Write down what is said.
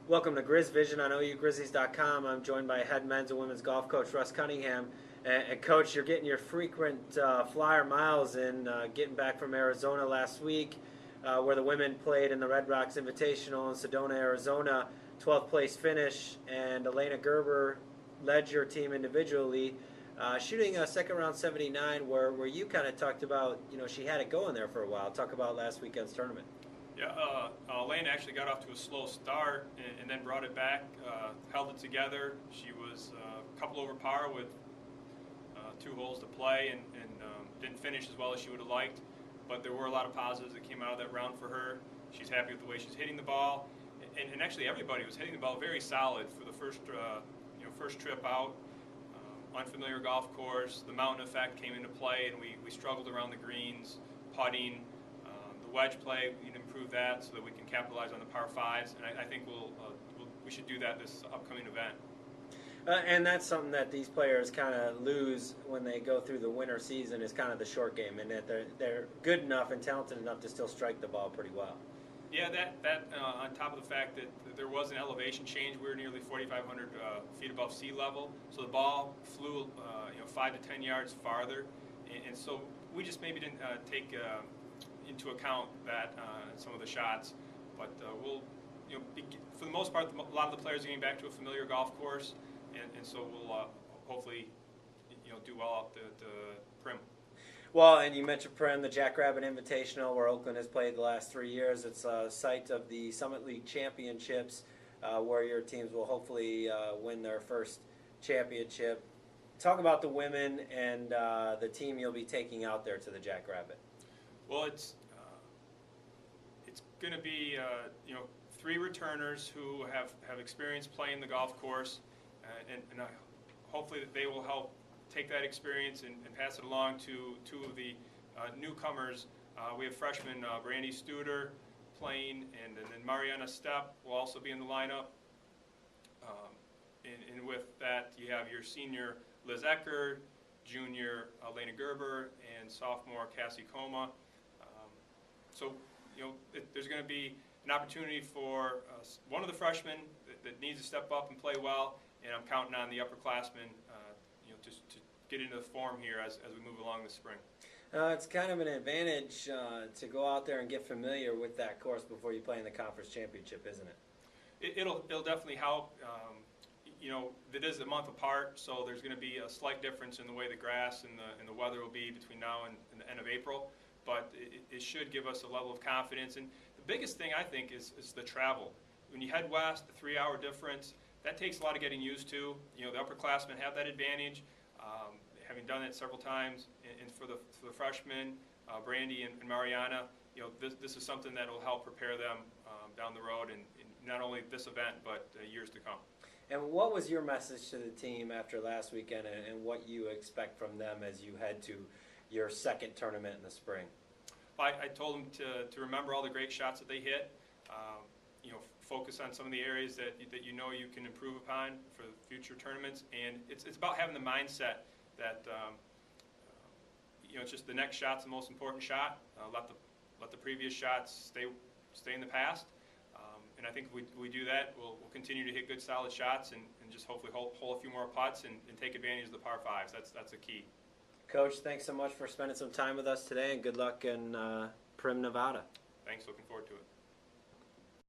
Welcome to Grizz Vision on OUGrizzlies.com. I'm joined by head men's and women's golf coach Russ Cunningham. And Coach, you're getting your frequent flyer miles in, getting back from Arizona last week, where the women played in the Red Rocks Invitational in Sedona, Arizona. 12th place finish, and Elena Gerber led your team individually, shooting a second round 79, where you kind of talked about, she had it going there for a while. Talk about last weekend's tournament. Yeah, Lane actually got off to a slow start and then brought it back, held it together. She was a couple over par with 2 holes to play and didn't finish as well as she would have liked. But there were a lot of positives that came out of that round for her. She's happy with the way she's hitting the ball. And actually everybody was hitting the ball very solid for the first trip out. Unfamiliar golf course, the mountain effect came into play, and we struggled around the greens, putting. Wedge play, we need to improve that so that we can capitalize on the par fives, and I think we should do that this upcoming event. And that's something that these players kind of lose when they go through the winter season, is kind of the short game, and that they're good enough and talented enough to still strike the ball pretty well. Yeah, that on top of the fact that there was an elevation change, we were nearly 4,500 feet above sea level, so the ball flew 5 to 10 yards farther, and so we just maybe didn't take into account that some of the shots, but we'll, for the most part, a lot of the players are getting back to a familiar golf course, and so we'll hopefully, do well out the Prim. Well, and you mentioned Prim, the Jackrabbit Invitational, where Oakland has played the last 3 years. It's a site of the Summit League Championships, where your teams will hopefully win their first championship. Talk about the women and the team you'll be taking out there to the Jackrabbit. Well, it's going to be 3 returners who have experience playing the golf course, and hopefully that they will help take that experience and pass it along to 2 of the newcomers. We have freshman Brandy Studer playing, and then Mariana Stepp will also be in the lineup. And with that, you have your senior Liz Ecker, junior Elena Gerber, and sophomore Cassie Coma. So, there's going to be an opportunity for one of the freshmen that needs to step up and play well, and I'm counting on the upperclassmen, to get into the form here as we move along this spring. It's kind of an advantage to go out there and get familiar with that course before you play in the conference championship, isn't it? It'll definitely help. It is a month apart, so there's going to be a slight difference in the way the grass and the weather will be between now and the end of April. But it should give us a level of confidence. And the biggest thing, I think, is the travel. When you head west, the 3-hour difference, that takes a lot of getting used to. The upperclassmen have that advantage, having done it several times. And for the freshmen, Brandy and Mariana, this is something that will help prepare them down the road, and not only this event, but years to come. And what was your message to the team after last weekend, and what you expect from them as you head to your second tournament in the spring? I told them to remember all the great shots that they hit. Focus on some of the areas that you can improve upon for future tournaments, and it's about having the mindset that it's just the next shot's the most important shot. Let the previous shots stay in the past, and I think if we do that, we'll continue to hit good solid shots and just hopefully hole a few more putts and take advantage of the par fives. That's a key. Coach, thanks so much for spending some time with us today, and good luck in Prim, Nevada. Thanks, looking forward to it.